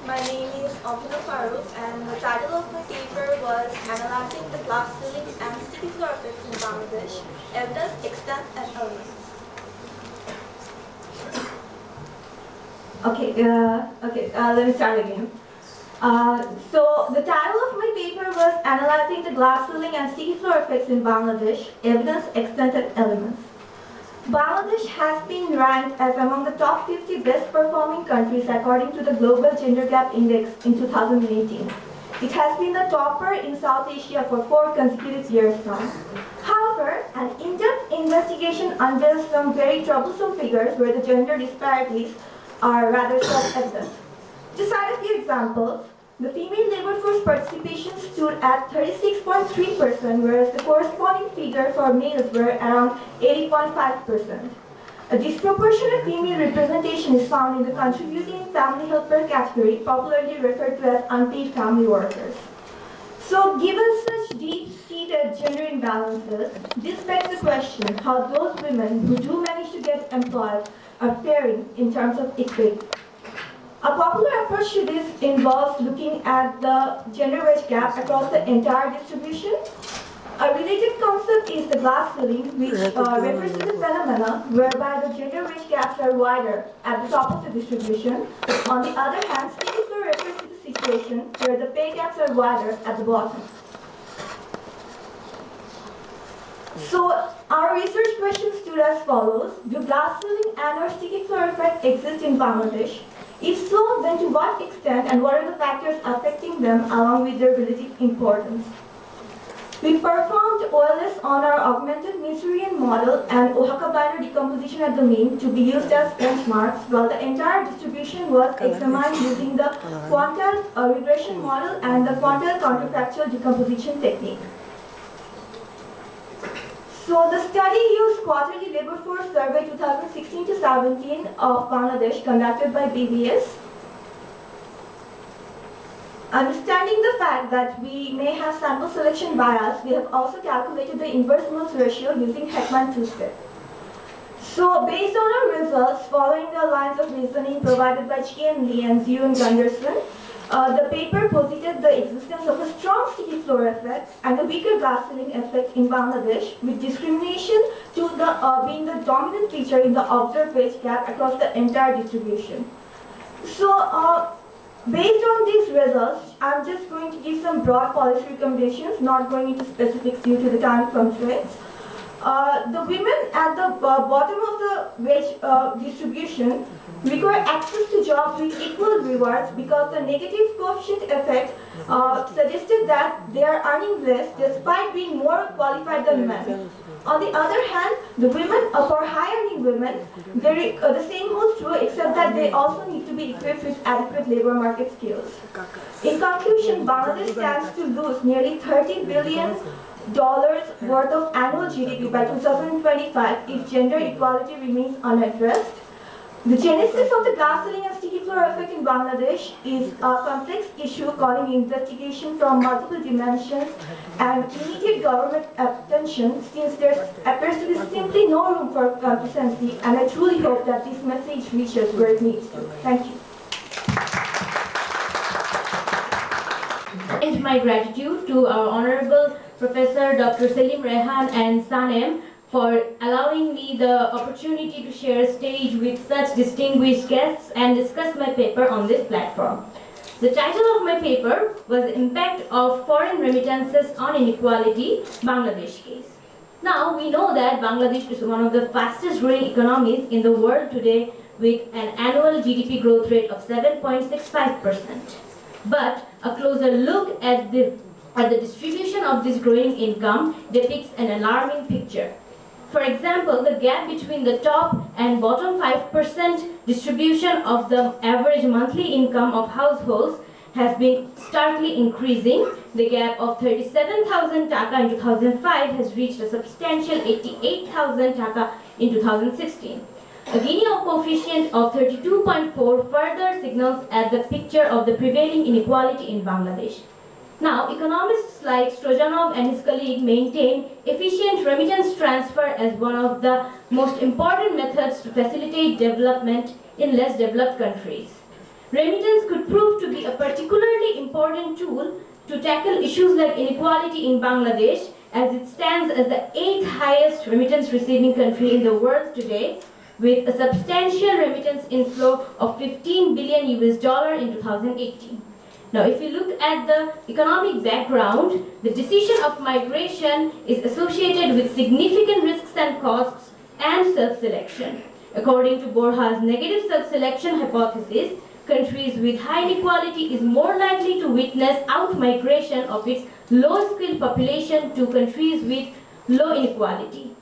My name is Abhina Farooq and the title of my paper was Analyzing the Glass Ceiling and City Floor Effects in Bangladesh, Evidence, Extent and Elements. Let me start again. So the title of my paper was Analyzing the Glass Ceiling and City Floor Effects in Bangladesh, Evidence, Extent and Elements. Bangladesh has been ranked as among the top 50 best performing countries according to the Global Gender Gap Index in 2018. It has been the topper in South Asia for 4 consecutive years now. However, an in-depth investigation unveils some very troublesome figures where the gender disparities are rather self-evident. To cite a few examples, the female labor force participation stood at 36.3%, whereas the corresponding figure for males were around 80.5%. A disproportionate female representation is found in the contributing family helper category, popularly referred to as unpaid family workers. So, given such deep-seated gender imbalances, this begs the question how those women who do manage to get employed are faring in terms of equity. A popular approach to this involves looking at the gender wage gap across the entire distribution. A related concept is the glass ceiling, which refers to the phenomena whereby the gender wage gaps are wider at the top of the distribution. On the other hand, city floor refers to the situation where the pay gaps are wider at the bottom. So, our research question stood as follows. Do glass ceiling and or sticky floor effect exist in Bangladesh? If so, then to what extent and what are the factors affecting them along with their relative importance? We performed OLS on our augmented Missourian model and Oaxaca binary decomposition at the mean to be used as benchmarks, while the entire distribution was examined using the quantile regression model and the quantile counterfactual decomposition technique. So the study used quarterly labor force survey 2016 to 17 of Bangladesh conducted by BBS. Understanding the fact that we may have sample selection bias, we have also calculated the inverse moles ratio using Heckman two-step. So based on our results, following the lines of reasoning provided by Chien Lee and Zhu and Gunderson, the paper posited the existence of a strong sticky floor effect and a weaker glass ceiling effect in Bangladesh, with discrimination to being the dominant feature in the observed wage gap across the entire distribution. So, based on these results, I'm just going to give some broad policy recommendations, not going into specifics due to the time constraints. The women at the bottom of the wage distribution require access to jobs with equal rewards because the negative coefficient effect suggested that they are earning less despite being more qualified than men. On the other hand, the women, for high-earning women, the same holds true except that they also need to be equipped with adequate labor market skills. In conclusion, Bangladesh stands to lose nearly $30 billion worth of annual GDP by 2025 if gender equality remains unaddressed. The genesis of the glass ceiling and sticky floor effect in Bangladesh is a complex issue calling investigation from multiple dimensions and immediate government attention, since there appears to be simply no room for complacency, and I truly hope that this message reaches where it needs to. Thank you. And my gratitude to our Honorable Professor Dr. Selim Rehan and Sanem for allowing me the opportunity to share a stage with such distinguished guests and discuss my paper on this platform. The title of my paper was Impact of Foreign Remittances on Inequality, Bangladesh Case. Now, we know that Bangladesh is one of the fastest growing economies in the world today with an annual GDP growth rate of 7.65%. But a closer look at the distribution of this growing income depicts an alarming picture. For example, the gap between the top and bottom 5% distribution of the average monthly income of households has been starkly increasing. The gap of 37,000 taka in 2005 has reached a substantial 88,000 taka in 2016. A Gini coefficient of 32.4 further signals at the picture of the prevailing inequality in Bangladesh. Now, economists like Strojanov and his colleague maintain efficient remittance transfer as one of the most important methods to facilitate development in less developed countries. Remittance could prove to be a particularly important tool to tackle issues like inequality in Bangladesh, as it stands as the 8th highest remittance receiving country in the world today, with a substantial remittance inflow of 15 billion US dollar in 2018. Now, if you look at the economic background, the decision of migration is associated with significant risks and costs and self-selection. According to Borja's negative self-selection hypothesis, countries with high inequality is more likely to witness out-migration of its low-skilled population to countries with low inequality.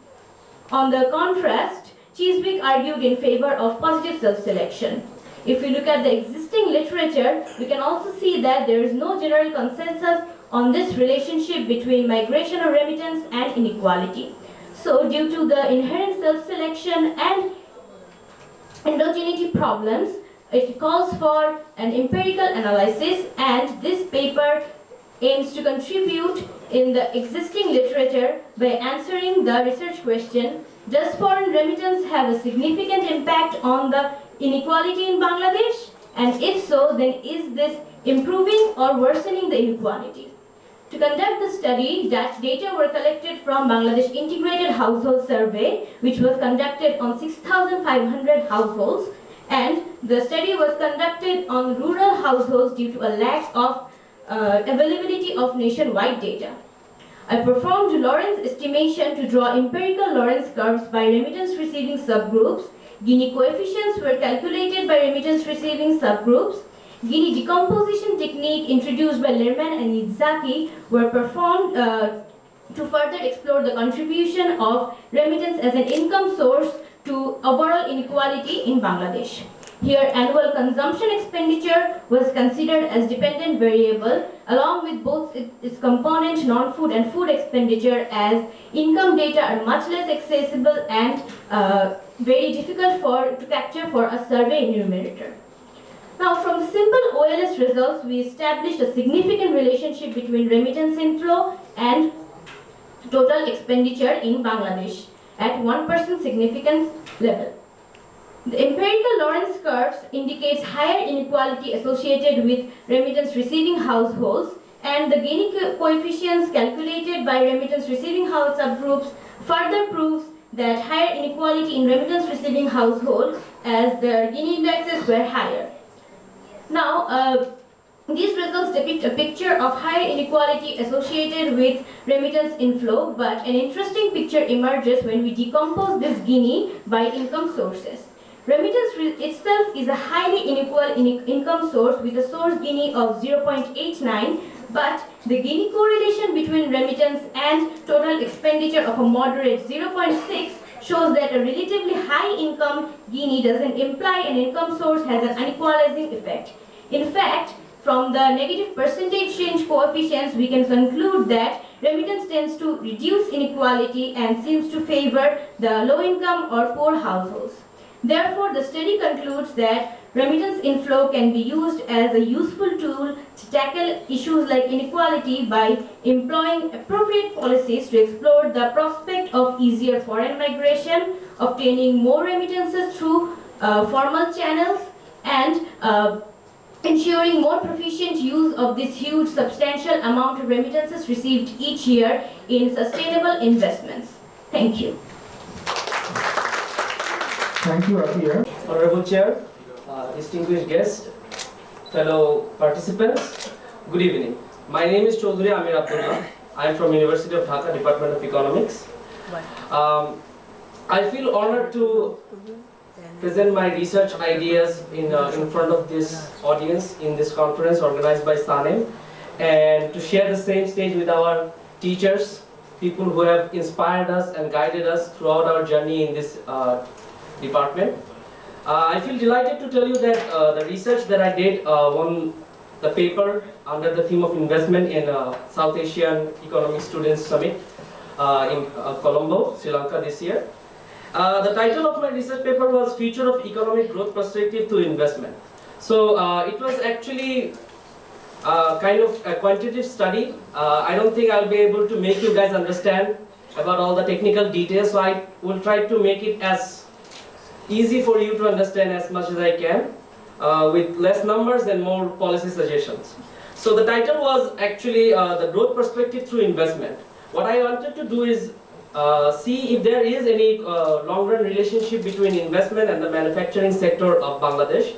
On the contrast, Chiswick argued in favor of positive self-selection. If we look at the existing literature, we can also see that there is no general consensus on this relationship between migration or remittance and inequality. So, due to the inherent self-selection and endogeneity problems, it calls for an empirical analysis, and this paper aims to contribute in the existing literature by answering the research question, does foreign remittance have a significant impact on the inequality in Bangladesh? And if so, then is this improving or worsening the inequality? To conduct the study, data were collected from Bangladesh Integrated Household Survey, which was conducted on 6,500 households, and the study was conducted on rural households due to a lack of availability of nationwide data. I performed Lorentz estimation to draw empirical Lorentz curves by remittance receiving subgroups. Gini coefficients were calculated by remittance receiving subgroups. Gini decomposition technique introduced by Lerman and Izaki were performed to further explore the contribution of remittance as an income source to overall inequality in Bangladesh. Here, annual consumption expenditure was considered as dependent variable, along with both its component non-food and food expenditure, as income data are much less accessible and very difficult to capture for a survey enumerator. Now, from simple OLS results, we established a significant relationship between remittance inflow and total expenditure in Bangladesh at 1% significance level. The empirical Lorentz curves indicates higher inequality associated with remittance receiving households, and the Gini coefficients calculated by remittance receiving house subgroups further proves that higher inequality in remittance receiving households as the Gini indexes were higher. Now, these results depict a picture of higher inequality associated with remittance inflow, but an interesting picture emerges when we decompose this Gini by income sources. Remittance itself is a highly unequal income source with a source Gini of 0.89, but the Gini correlation between remittance and total expenditure of a moderate 0.6 shows that a relatively high income Gini doesn't imply an income source has an unequalizing effect. In fact, from the negative percentage change coefficients, we can conclude that remittance tends to reduce inequality and seems to favor the low income or poor households. Therefore, the study concludes that remittance inflow can be used as a useful tool to tackle issues like inequality by employing appropriate policies to explore the prospect of easier foreign migration, obtaining more remittances through formal channels, and ensuring more proficient use of this huge substantial amount of remittances received each year in sustainable investments. Thank you. Thank you, Afia. Honorable Chair, distinguished guests, fellow participants, good evening. My name is Chaudhary Amir Abdullah. I am from University of Dhaka, Department of Economics. I feel honored to present my research ideas in front of this audience in this conference organized by SANEM, and to share the same stage with our teachers, people who have inspired us and guided us throughout our journey in this department. I feel delighted to tell you that the research that I did won the paper under the theme of investment in South Asian Economic Students Summit in Colombo, Sri Lanka this year. The title of my research paper was Future of Economic Growth Perspective to Investment. So it was actually kind of a quantitative study. I don't think I'll be able to make you guys understand about all the technical details, so I will try to make it as easy for you to understand as much as I can. with less numbers and more policy suggestions. So the title was actually the growth perspective through investment. What I wanted to do is see if there is any long-run relationship between investment and the manufacturing sector of Bangladesh.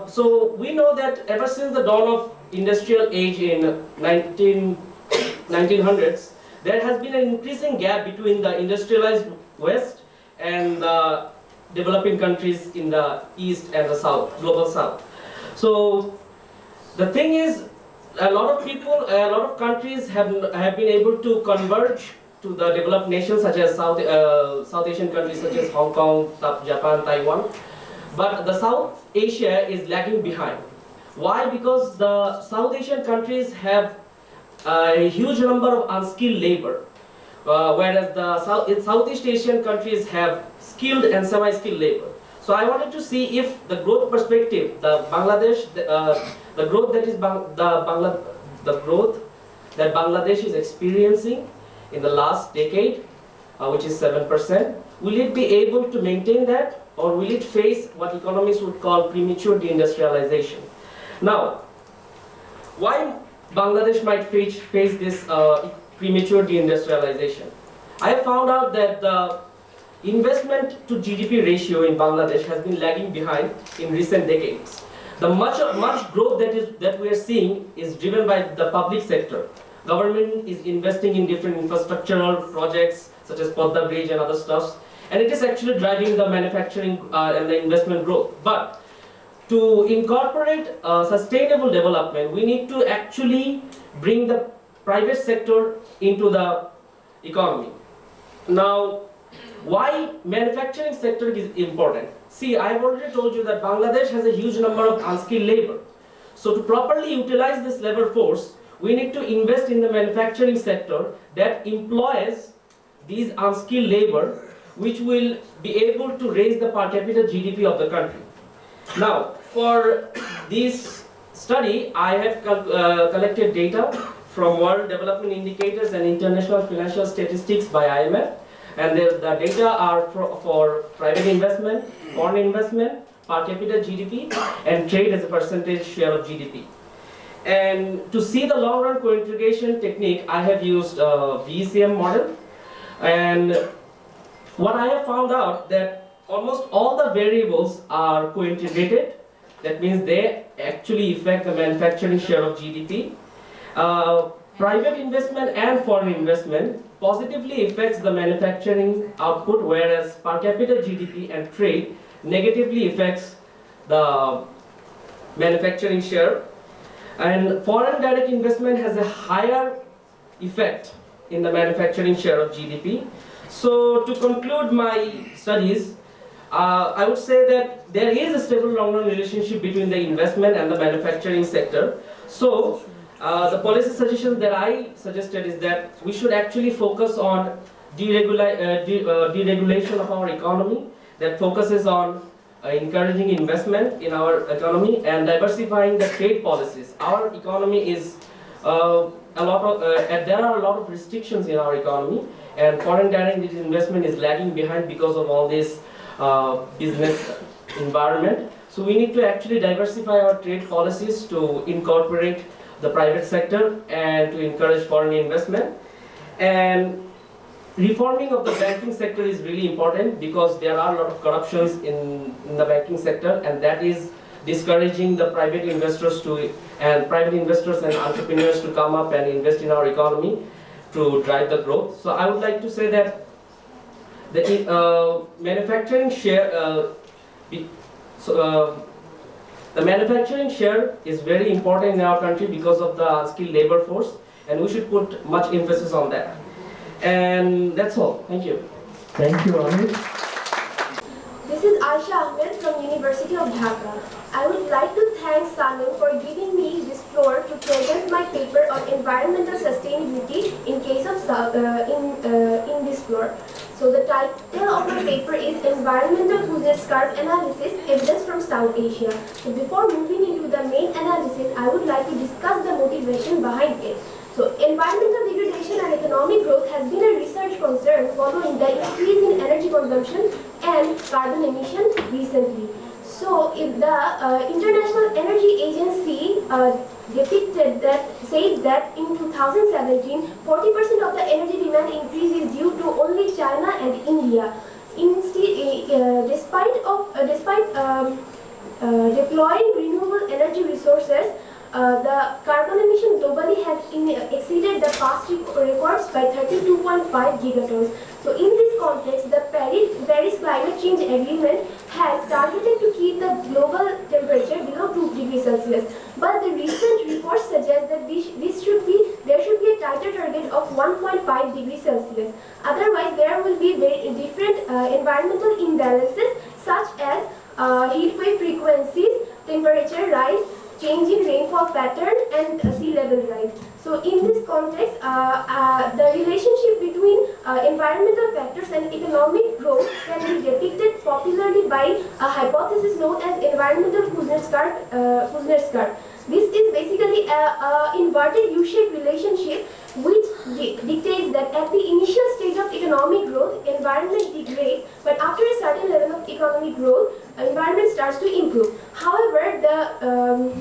So we know that ever since the dawn of industrial age in 1900s, there has been an increasing gap between the industrialized West and the developing countries in the East and the South, global South. So the thing is, a lot of people, a lot of countries have been able to converge to the developed nations such as South Asian countries such as Hong Kong, Japan, Taiwan. But the South Asia is lagging behind. Why? Because the South Asian countries have a huge number of unskilled labor, whereas the Southeast Asian countries have skilled and semi-skilled labor. So I wanted to see if the growth perspective, the growth that Bangladesh is experiencing in the last decade, which is 7%, will it be able to maintain that, or will it face what economists would call premature deindustrialization? Now, why Bangladesh might face this premature deindustrialization? I have found out that the investment to GDP ratio in Bangladesh has been lagging behind in recent decades. The much growth that we are seeing is driven by the public sector. Government is investing in different infrastructural projects such as Podda Bridge and other stuffs, and it is actually driving the manufacturing and the investment growth. But to incorporate sustainable development, we need to actually bring the private sector into the economy. Now, why manufacturing sector is important? See, I have already told you that Bangladesh has a huge number of unskilled labor. So to properly utilize this labor force, we need to invest in the manufacturing sector that employs these unskilled labor, which will be able to raise the per capita GDP of the country. Now, for this study, I have collected data from World Development Indicators and International Financial Statistics by IMF. And the data are for private investment, foreign investment, per capita GDP, and trade as a percentage share of GDP. And to see the long-run co-integration technique, I have used VECM model. And what I have found out that almost all the variables are co-integrated. That means they actually affect the manufacturing share of GDP. Private investment and foreign investment positively affects the manufacturing output, whereas per capita GDP and trade negatively affects the manufacturing share. And foreign direct investment has a higher effect in the manufacturing share of GDP. So to conclude my studies, I would say that there is a stable long-run relationship between the investment and the manufacturing sector. So the policy suggestions that I suggested is that we should actually focus on deregulation of our economy that focuses on encouraging investment in our economy and diversifying the trade policies. Our economy is there are a lot of restrictions in our economy, and foreign direct investment is lagging behind because of all this business environment. So we need to actually diversify our trade policies to incorporate the private sector and to encourage foreign investment. And reforming of the banking sector is really important because there are a lot of corruptions in the banking sector, and that is discouraging the private investors and entrepreneurs to come up and invest in our economy to drive the growth. So I would like to say that the manufacturing share the manufacturing share is very important in our country because of the unskilled labor force, and we should put much emphasis on that. And that's all. Thank you. Thank you, Amit. This is Aisha Ahmed from University of Dhaka. I would like to thank Sanem for giving me this floor to present my paper on environmental sustainability in case of in this floor. So the title of my paper is Environmental Puget Scarp Analysis, Evidence from South Asia. So before moving into the main analysis, I would like to discuss the motivation behind it. So environmental degradation and economic growth has been a research concern following the increase in energy consumption and carbon emission recently. So So, if the International Energy Agency said that in 2017, 40% of the energy demand increase is due to only China and India. Despite deploying renewable energy resources, the carbon emission globally has exceeded the past records by 32.5 gigatons. So in this context, the Paris Climate Change Agreement has targeted to keep the global temperature below 2 degrees Celsius. But the recent reports suggest that there should be a tighter target of 1.5 degrees Celsius. Otherwise, there will be very different environmental imbalances such as heat wave frequencies, temperature rise, change in rainfall pattern, and sea level rise. So in this context, the relationship between environmental factors and economic growth can be depicted popularly by a hypothesis known as environmental Kuznets curve. This is basically an inverted U-shaped relationship which dictates that at the initial stage of economic growth, environment degrades, but after a certain level of economic growth, environment starts to improve. However, the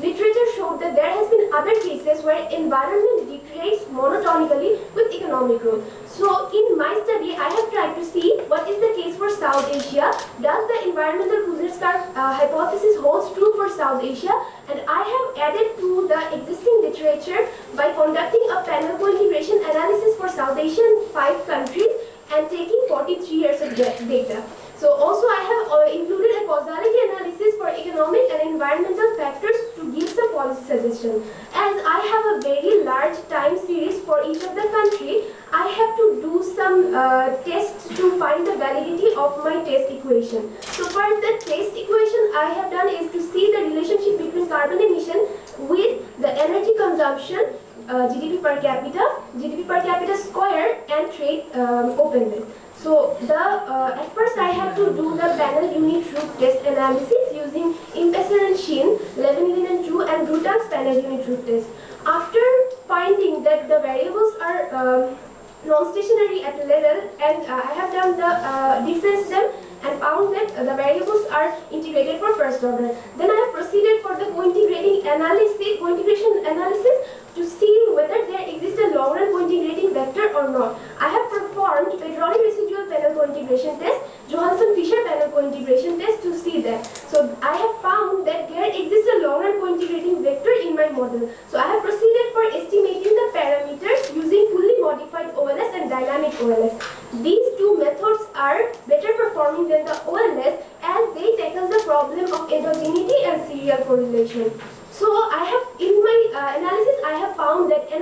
literature showed that there has been other cases where environment degrades monotonically with economic growth. So in my study, I have tried to see what is the case for South Asia. Does the environmental Kuznets curve hypothesis holds true for South Asia? And I have added to the existing literature by conducting a panel co-integration analysis for South Asian 5 countries and taking 43 years of data. So also I have included a causality analysis for economic and environmental factors to give some policy suggestions. As I have a very large time series for each of the country, I have to do some tests to find the validity of my test equation. So for the test equation I have done is to see the relationship between carbon emission with the energy consumption, GDP per capita square, and trade openness. So at first I have to do the panel unit root test analysis using Impesser and Shin, Levenlin and Chu, and Brutan's panel unit root test. After finding that the variables are non-stationary at level, and I have done the difference them and found that the variables are integrated for first order. Then I have proceeded for the co-integration analysis to see whether there exists a long-run co-integrating vector or not. I have performed Pedroni residual panel co-integration test, Johansson-Fisher panel co-integration test to see that. So I have found that there exists a long-run co-integrating vector in my model. So I have proceeded for estimating the parameters using fully modified OLS and dynamic OLS. These two methods are better performing than the OLS as they tackle the problem of endogeneity and serial correlation. So in my analysis, I have found that as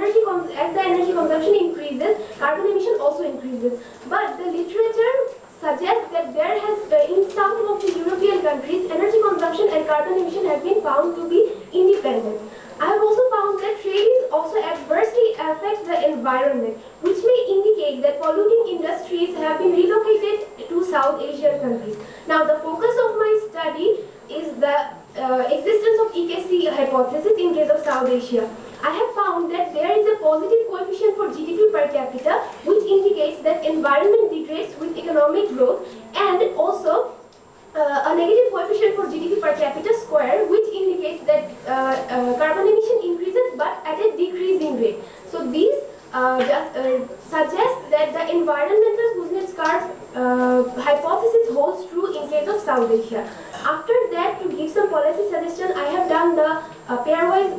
the energy consumption increases, carbon emission also increases. But the literature suggests that there has, in some of the European countries, energy consumption and carbon emission have been found to be independent. I have also found that trade also adversely affects the environment, which may indicate that polluting industries have been relocated to South Asian countries. Now, the focus of my study is the existence of EKC hypothesis in case of South Asia. I have found that there is a positive coefficient for GDP per capita, which indicates that environment degrades with economic growth, and also a negative coefficient for GDP per capita square, which indicates that carbon emission increases but at a decreasing rate. So these suggest that the environmental Kuznets curve hypothesis holds true in case of South Asia. After that, to give some policy suggestion, I have done the pairwise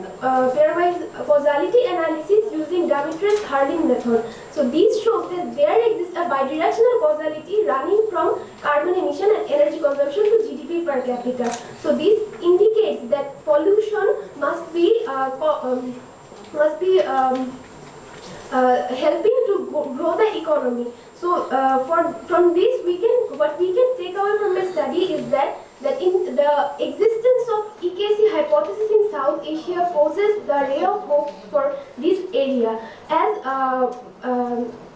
causality analysis using Dimitris-Hurlin method. So these shows that there exists a bidirectional causality running from carbon emission and energy consumption to GDP per capita. So this indicates that pollution must be helping to grow the economy. So from this, what we can take away from my study is that in the existence of EKC hypothesis in South Asia poses the ray of hope for this area, as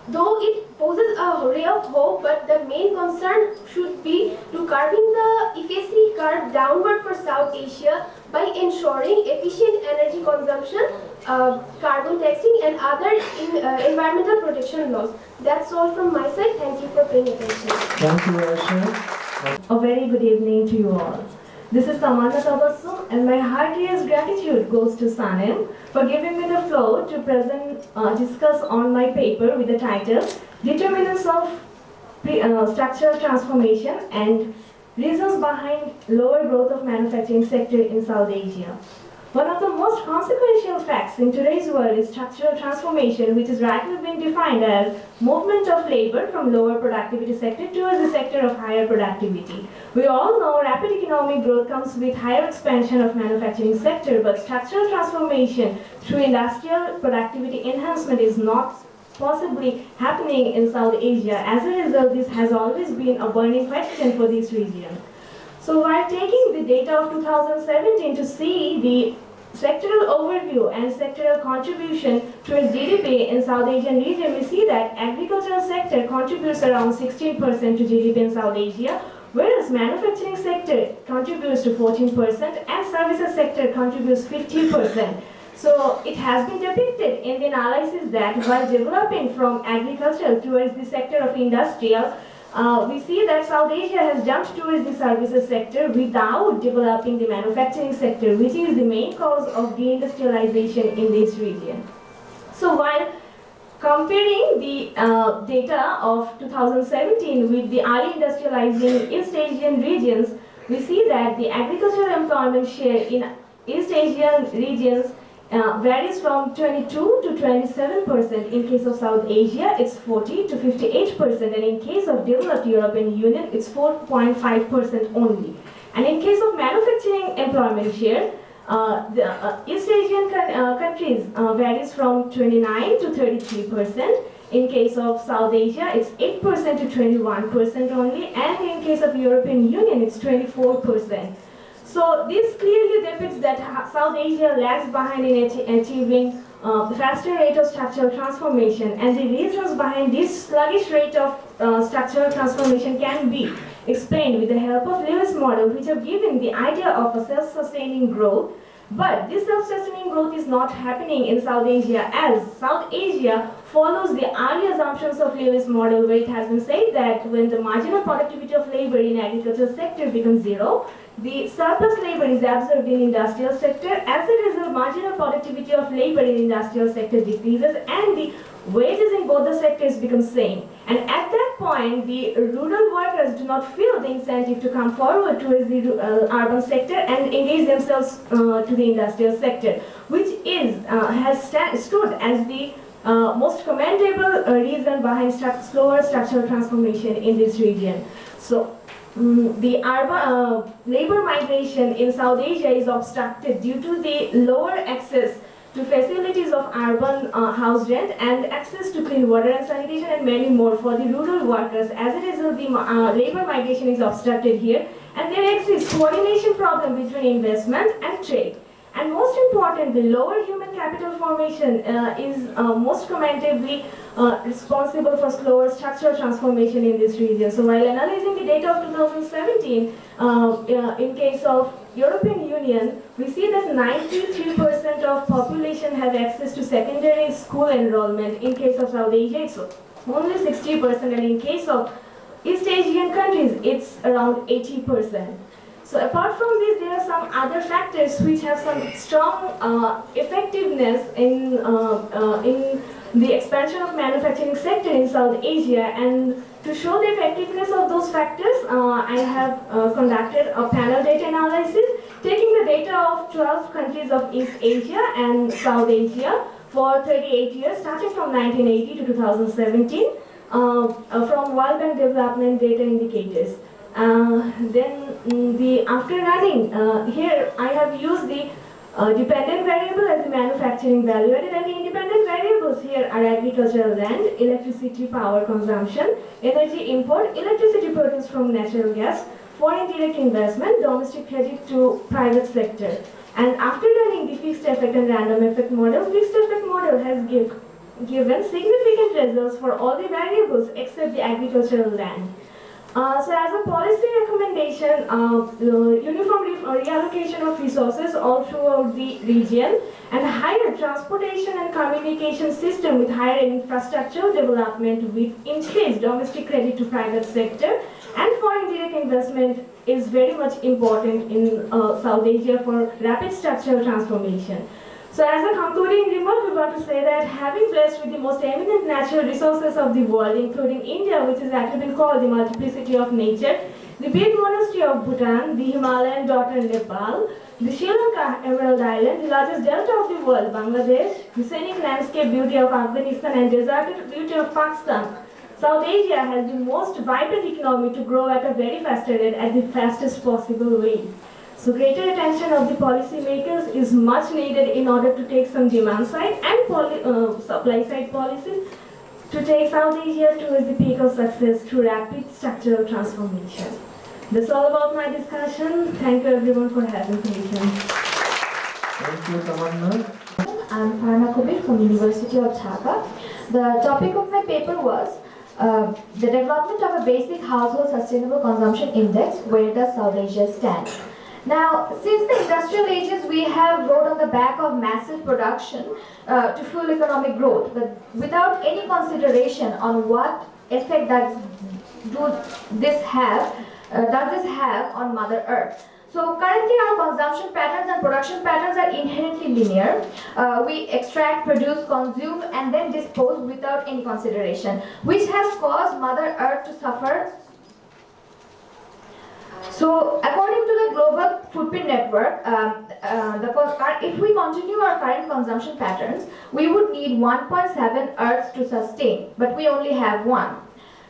though it poses a ray of hope, but the main concern should be to carving the EKC curve downward for South Asia by ensuring efficient energy consumption, carbon taxing, and other environmental protection laws. That's all from my side. Thank you for paying attention. Thank you, Aisha. A very good evening to you all. This is Tamanna Tabassum, and my heartiest gratitude goes to Sanem for giving me the floor to discuss on my paper with the title Determinants of Structural Transformation and Reasons Behind Lower Growth of Manufacturing Sector in South Asia. One of the most consequential facts in today's world is structural transformation, which is rightly being defined as movement of labor from lower productivity sector towards the sector of higher productivity. We all know rapid economic growth comes with higher expansion of manufacturing sector, but structural transformation through industrial productivity enhancement is not possibly happening in South Asia. As a result, this has always been a burning question for this region. So while taking the data of 2017 to see the sectoral overview and sectoral contribution towards GDP in South Asian region, we see that agricultural sector contributes around 16% to GDP in South Asia, whereas manufacturing sector contributes to 14% and services sector contributes 50%. So it has been depicted in the analysis that while developing from agricultural towards the sector of industrial, we see that South Asia has jumped towards the services sector without developing the manufacturing sector, which is the main cause of deindustrialization in this region. So while comparing the data of 2017 with the early industrializing East Asian regions, we see that the agricultural employment share in East Asian regions varies from 22 to 27%. In case of South Asia, it's 40 to 58%, and in case of developed European Union, it's 4.5% only. And in case of manufacturing employment share, the East Asian countries varies from 29 to 33%. In case of South Asia, it's 8% to 21% only, and in case of European Union, it's 24%. So this clearly depicts that South Asia lags behind in achieving the faster rate of structural transformation, and the reasons behind this sluggish rate of structural transformation can be explained with the help of Lewis model, which have given the idea of a self-sustaining growth. But this self-sustaining growth is not happening in South Asia, as South Asia follows the early assumptions of Lewis model, where it has been said that when the marginal productivity of labor in agricultural sector becomes zero, the surplus labor is absorbed in industrial sector. As a result, marginal productivity of labor in industrial sector decreases and the wages in both the sectors become same. And at that point, the rural workers do not feel the incentive to come forward towards the urban sector and engage themselves to the industrial sector, which has stood as the most commendable reason behind slower structural transformation in this region. So the urban labor migration in South Asia is obstructed due to the lower access to facilities of urban house rent and access to clean water and sanitation and many more for the rural workers. As a result, the labor migration is obstructed here, and there exists coordination problem between investment and trade. And most importantly, lower human capital formation is most commendably responsible for slower structural transformation in this region. So while analyzing the data of 2017, in case of European Union, we see that 93% of population have access to secondary school enrollment. In case of South Asia, it's only 60%, and in case of East Asian countries, it's around 80%. So apart from this, there are some other factors which have some strong effectiveness in the expansion of manufacturing sector in South Asia. And to show the effectiveness of those factors, I have conducted a panel data analysis, taking the data of 12 countries of East Asia and South Asia for 38 years, starting from 1980 to 2017, from World Bank Development Data Indicators. After running, here I have used the dependent variable as the manufacturing value added, and the independent variables here are agricultural land, electricity power consumption, energy import, electricity produced from natural gas, foreign direct investment, domestic credit to private sector. And after running the fixed effect and random effect model, fixed effect model has given significant results for all the variables except the agricultural land. So as a policy recommendation, reallocation of resources all throughout the region, and higher transportation and communication system with higher infrastructural development with increased domestic credit to private sector, and foreign direct investment is very much important in South Asia for rapid structural transformation. So as a concluding remark, we want to say that having blessed with the most eminent natural resources of the world, including India, which is actually been called the multiplicity of nature, the big monastery of Bhutan, the Himalayan daughter Nepal, the Sri Lanka Emerald Island, the largest delta of the world, Bangladesh, the scenic landscape beauty of Afghanistan and deserted beauty of Pakistan, South Asia has the most vibrant economy to grow at a very fast rate at the fastest possible way. So greater attention of the policymakers is much needed in order to take some demand side and supply side policies to take South Asia towards the peak of success through rapid structural transformation. That's all about my discussion. Thank you everyone for having patience. Thank you, Tamanna. I'm Farna Kubir from University of Dhaka. The topic of my paper was the development of a basic household sustainable consumption index. Where does South Asia stand? Now, since the industrial ages, we have rode on the back of massive production to fuel economic growth, but without any consideration on what effect does this have on Mother Earth. So currently our consumption patterns and production patterns are inherently linear. We extract, produce, consume and then dispose without any consideration, which has caused Mother Earth to suffer. So according to the Global Footprint Network, if we continue our current consumption patterns, we would need 1.7 Earths to sustain, but we only have 1.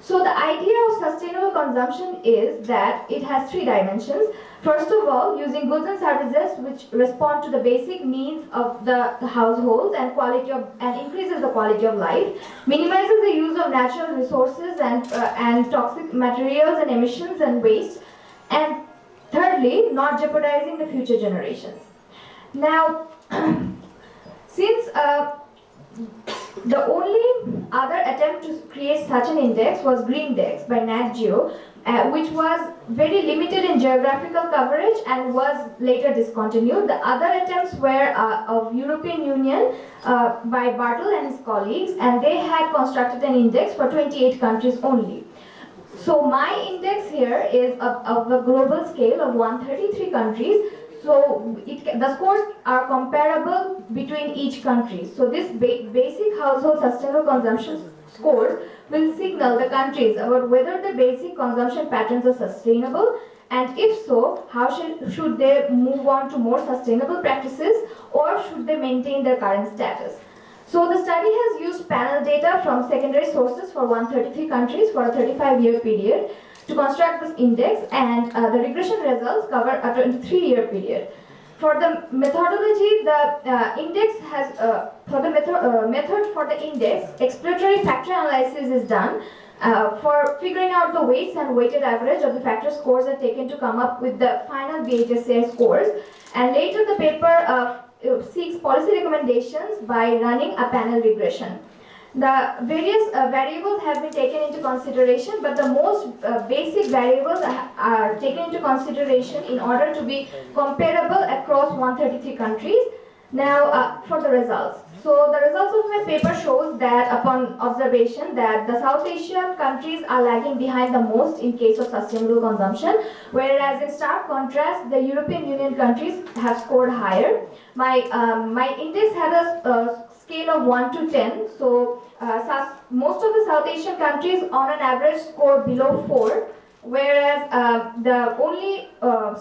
So the idea of sustainable consumption is that it has 3 dimensions. First of all, using goods and services which respond to the basic needs of the households and increases the quality of life, minimizes the use of natural resources and toxic materials and emissions and waste, and thirdly, not jeopardizing the future generations. Now, since the only other attempt to create such an index was Greendex by Nat Geo, which was very limited in geographical coverage and was later discontinued. The other attempts were of European Union by Bartle and his colleagues, and they had constructed an index for 28 countries only. So my index here is of a global scale of 133 countries. So the scores are comparable between each country. So this basic household sustainable consumption scores will signal the countries about whether the basic consumption patterns are sustainable, and if so, how should they move on to more sustainable practices, or should they maintain their current status. So the study has used panel data from secondary sources for 133 countries for a 35-year period to construct this index, and the regression results cover a 23-year period. For the methodology, the index has for the method for the index, exploratory factor analysis is done for figuring out the weights, and weighted average of the factor scores are taken to come up with the final VHSA scores. And later, the paper seeks policy recommendations by running a panel regression. The various variables have been taken into consideration, but the most basic variables are taken into consideration in order to be comparable across 133 countries. Now, for the results. So the results of my paper shows that upon observation that the South Asian countries are lagging behind the most in case of sustainable consumption, whereas in stark contrast, the European Union countries have scored higher. My index had a scale of 1 to 10, so most of the South Asian countries on an average score below 4, whereas the only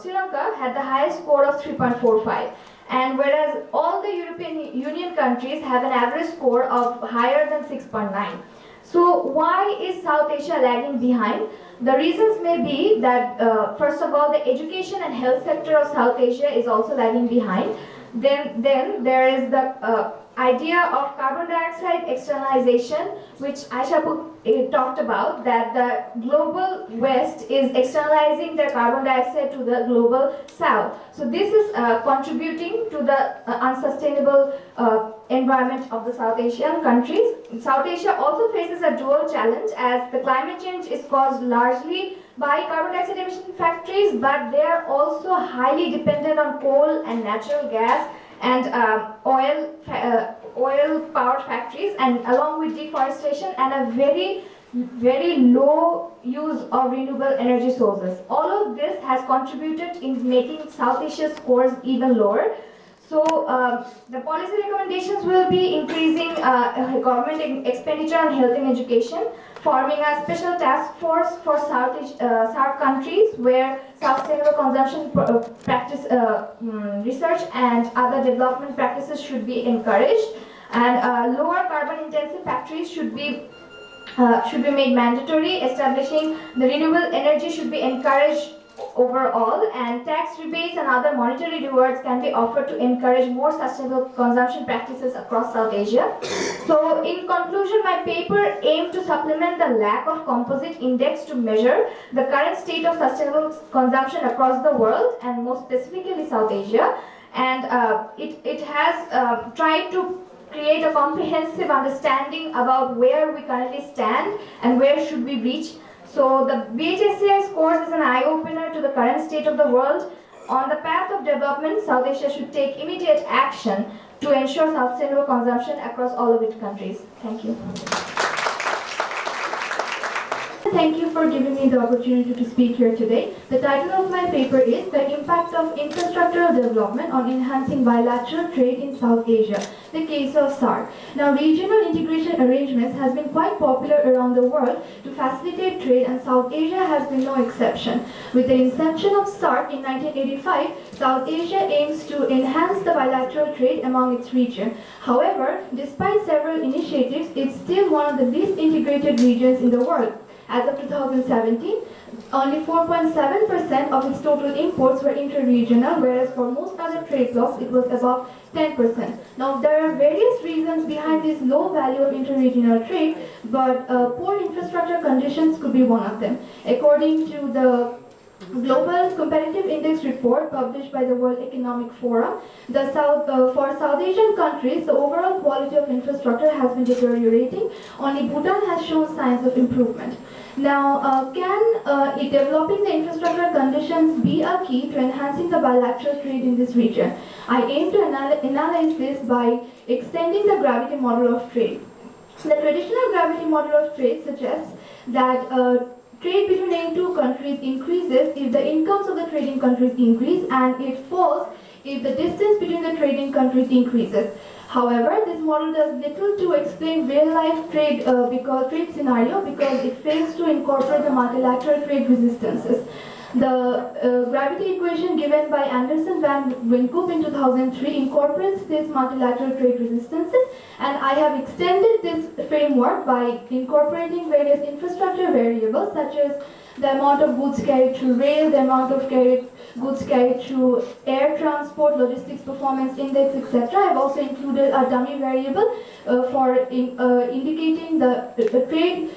Sri Lanka had the highest score of 3.45. And whereas all the European Union countries have an average score of higher than 6.9. So why is South Asia lagging behind? The reasons may be that first of all, the education and health sector of South Asia is also lagging behind. Then there is the idea of carbon dioxide externalization, which Aisha talked about, that the global west is externalizing their carbon dioxide to the global south. So this is contributing to the unsustainable environment of the South Asian countries. South Asia also faces a dual challenge, as the climate change is caused largely by carbon dioxide emission factories, but they are also highly dependent on coal and natural gas and oil powered factories, and along with deforestation and a very low use of renewable energy sources. All of this has contributed in making South Asia's scores even lower. So the policy recommendations will be increasing government expenditure on health and education, forming a special task force for South countries where sustainable consumption research and other development practices should be encouraged, and lower carbon intensive factories should be made mandatory. Establishing the renewable energy should be encouraged overall, and tax rebates and other monetary rewards can be offered to encourage more sustainable consumption practices across South Asia. So in conclusion, my paper aimed to supplement the lack of composite index to measure the current state of sustainable consumption across the world, and more specifically South Asia, and it has tried to create a comprehensive understanding about where we currently stand and where should we reach. So the BHSCI scores is an eye-opener to the current state of the world. On the path of development, South Asia should take immediate action to ensure sustainable consumption across all of its countries. Thank you. Thank you for giving me the opportunity to speak here today. The title of my paper is The Impact of Infrastructural Development on Enhancing Bilateral Trade in South Asia, the case of SAARC. Now, regional integration arrangements has been quite popular around the world to facilitate trade, and South Asia has been no exception. With the inception of SAARC in 1985, South Asia aims to enhance the bilateral trade among its region. However, despite several initiatives, it's still one of the least integrated regions in the world. As of 2017, only 4.7% of its total imports were interregional, whereas for most other trade blocs it was above 10%. Now, there are various reasons behind this low value of interregional trade, but poor infrastructure conditions could be one of them. According to the Global Competitive Index report published by the World Economic Forum, for South Asian countries, the overall quality of infrastructure has been deteriorating. Only Bhutan has shown signs of improvement. Now, can developing the infrastructure conditions be a key to enhancing the bilateral trade in this region? I aim to analyze this by extending the gravity model of trade. The traditional gravity model of trade suggests that trade between any two countries increases if the incomes of the trading countries increase, and it falls if the distance between the trading countries increases. However, this model does little to explain real-life trade scenario because it fails to incorporate the multilateral trade resistances. The gravity equation given by Anderson van Wynkoop in 2003 incorporates these multilateral trade resistances, and I have extended this framework by incorporating various infrastructure variables such as the amount of goods carried through rail, the amount of goods carried through air transport, logistics performance index, etc. I have also included a dummy variable for indicating the trade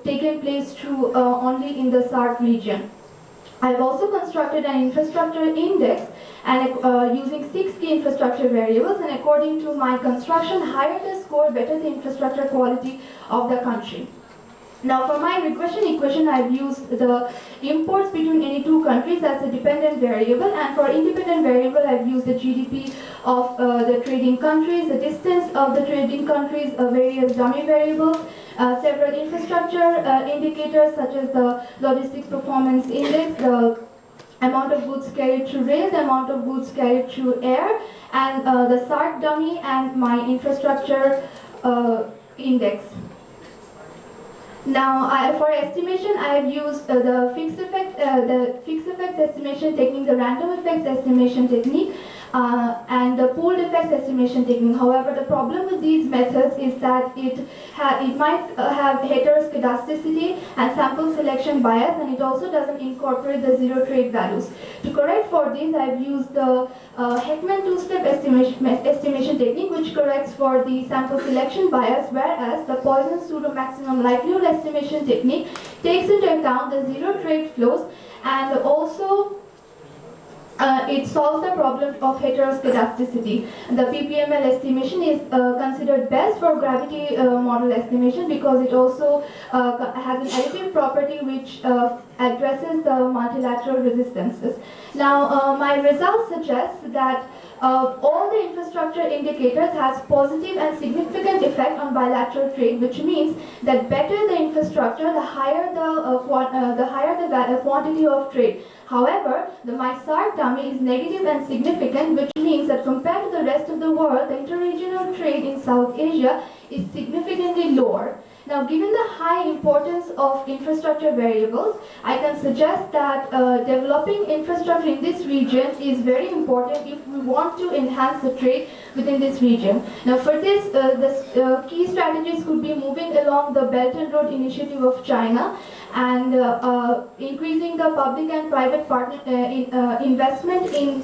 taking place through only in the SAARC region. I have also constructed an infrastructure index and using 6 key infrastructure variables, and according to my construction, higher the score, better the infrastructure quality of the country. Now, for my regression equation, I've used the imports between any two countries as a dependent variable, and for independent variable, I've used the GDP of the trading countries, the distance of the trading countries, various dummy variables, several infrastructure indicators such as the logistics performance index, the amount of goods carried through rail, the amount of goods carried through air, and the SAARC dummy and my infrastructure index. Now, for estimation, I have used the fixed effects estimation technique, the random effects estimation technique, and the pooled effects estimation technique. However, the problem with these methods is that it might have heteroscedasticity and sample selection bias, and it also doesn't incorporate the zero trade values. To correct for this, I have used the Heckman two-step estimation technique, which corrects for the sample selection bias, whereas the Poisson pseudo-maximum likelihood estimation technique takes into account the zero trade flows, and also it solves the problem of heteroscedasticity. The PPML estimation is considered best for gravity model estimation because it also has an additive property which addresses the multilateral resistances. Now, my results suggest that all the infrastructure indicators has positive and significant effect on bilateral trade, which means that better the infrastructure, the higher the quantity of trade. However, my SAR tummy is negative and significant, which means that compared to the rest of the world, the interregional trade in South Asia is significantly lower. Now, given the high importance of infrastructure variables, I can suggest that developing infrastructure in this region is very important if we want to enhance the trade within this region. Now, for this, the key strategies could be moving along the Belt and Road Initiative of China and increasing the public and private investment in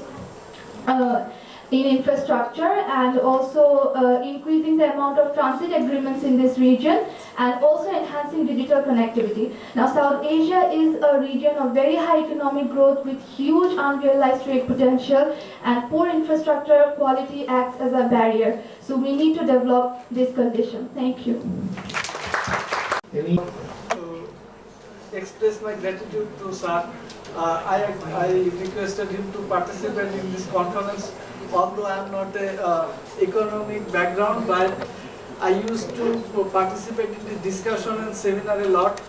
infrastructure, and also increasing the amount of transit agreements in this region, and also enhancing digital connectivity. Now, South Asia is a region of very high economic growth with huge unrealized trade potential, and poor infrastructure quality acts as a barrier. So we need to develop this condition. Thank you. Express my gratitude to Sir. I requested him to participate in this conference, although I am not a economic background, but I used to participate in the discussion and seminar a lot.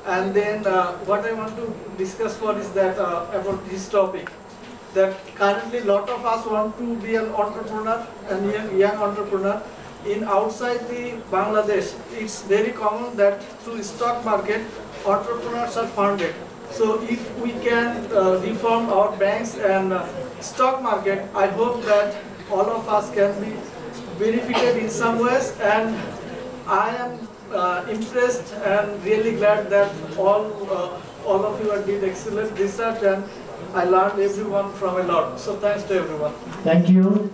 And then what I want to discuss for is that about this topic, that currently a lot of us want to be an entrepreneur and young entrepreneur. In outside the Bangladesh, it's very common that through stock market, entrepreneurs are funded. So if we can reform our banks and stock market, I hope that all of us can be benefited in some ways, and I am impressed and really glad that all of you did excellent research, and I learned everyone from a lot. So thanks to everyone. Thank you.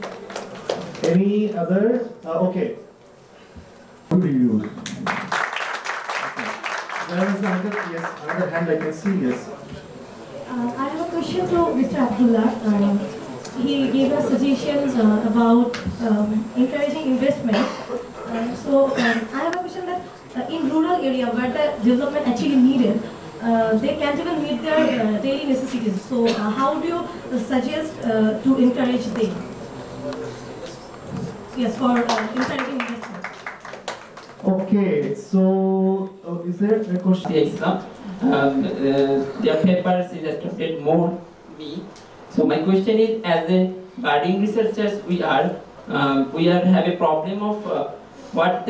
Any other? Okay. Good reviews. There is another hand I can see, yes. I have a question to Mr. Abdullah. He gave us suggestions about encouraging investment. I have a question that in rural area where the development actually needed, they can't even meet their daily necessities. So how do you suggest to encourage them? Yes, for encouraging investment. Okay, so is there a question? Yes, their papers illustrated more me. So my question is, as a budding researchers, we have a problem of what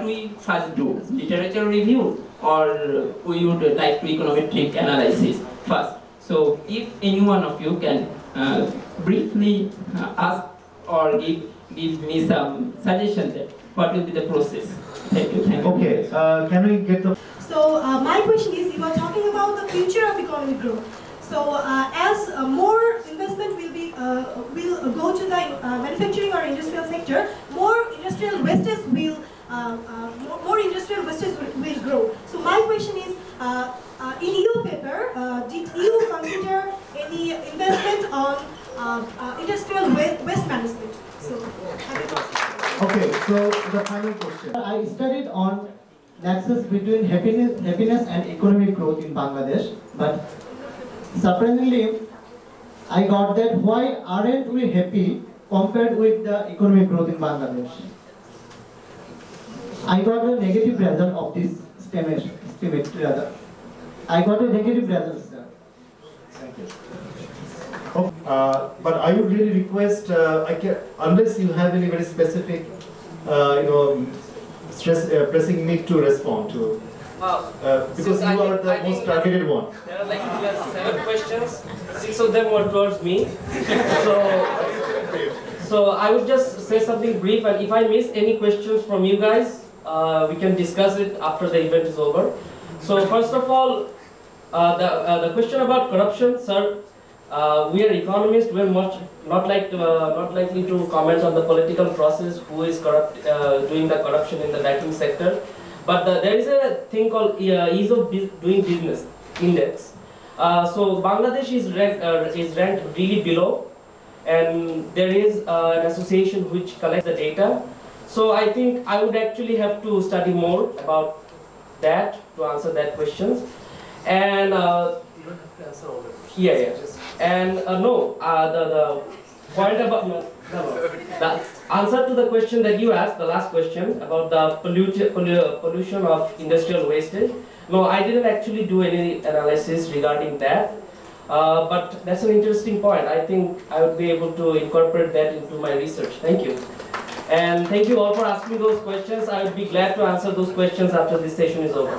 we first do, literature review, or we would like to econometric analysis first. So if any one of you can briefly ask or give me some suggestion there, what will be the process? Thank you. Thank you. Okay, can we get the... So my question is, you are talking about the future of economic growth. So as more investment will go to the manufacturing or industrial sector, more industrial wastage will grow. So my question is, in your paper, did you consider any investment on industrial waste management? So Okay, so the final question. I studied on nexus between happiness and economic growth in Bangladesh, but surprisingly, I got that why aren't we happy compared with the economic growth in Bangladesh? I got a negative result of this estimate rather. I got a negative result, sir. Thank you. But I would really request, unless you have any very specific, pressing need to respond to, because you are the most targeted one. There are like 7 questions, 6 of them were towards me. So I would just say something brief, and if I miss any questions from you guys, we can discuss it after the event is over. So first of all, the question about corruption, sir. We are economists. We are not likely to comment on the political process, who is doing the corruption in the banking sector. But there is a thing called ease of doing business index. So Bangladesh is ranked really below, and there is an association which collects the data. So I think I would actually have to study more about that to answer that questions. And yeah. And the point about the answer to the question that you asked, the last question about the pollution of industrial wastage. No, I didn't actually do any analysis regarding that. But that's an interesting point. I think I would be able to incorporate that into my research. Thank you. And thank you all for asking those questions. I would be glad to answer those questions after this session is over.